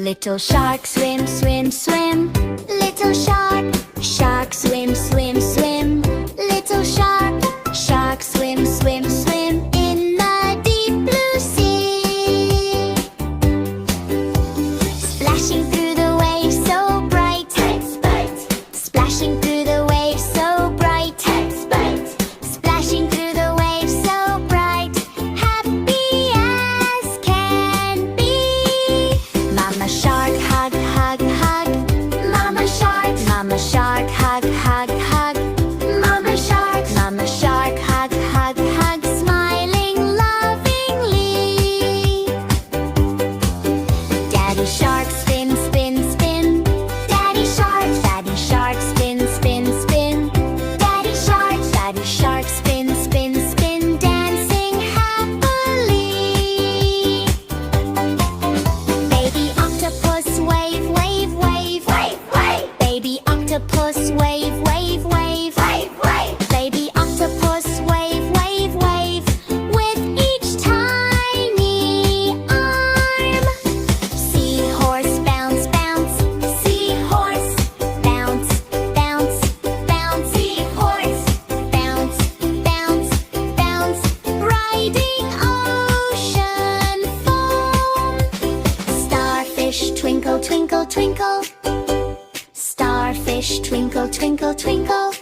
Little shark, swim, swim, swim. Little shark, shark, swim, swim, swim. Little shark, shark, swim, swim, swim in the deep blue sea. Splashing through the waves so bright. Splashing through the waves so bright. Splashing through the waves so bright. Happy as can be. Mama shark, hug, hug, hug. Mama shark, hug, hug, hug. Mama shark, hug, hug, hug. Smiling lovingly. Daddy shark, spin, spin, spin. Daddy shark, spin, spin, spin. Daddy shark, spin, spin, spin. Dancing happily. Baby octopus, wave, wave, wave. Baby octopus, wave, wave, wave. Baby octopus, wave, wave, wave. With each tiny arm. Seahorse, bounce, bounce. Seahorse, bounce, bounce, bounce. Seahorse, bounce, bounce, bounce. Riding ocean foam. Starfish, twinkle, twinkle, twinkle. Starfish, twinkle, twinkle, twinkle.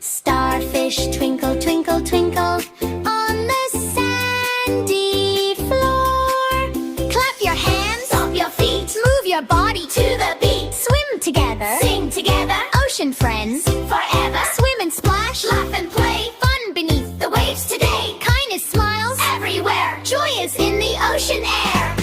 Starfish, twinkle, twinkle, twinkle. On the sandy floor. Clap your hands, stomp your feet, move your body to the beat. Swim together, sing together, ocean friends forever. Swim and splash, laugh and play. Fun beneath the waves today. Kindness smiles everywhere. Joy is in the ocean air.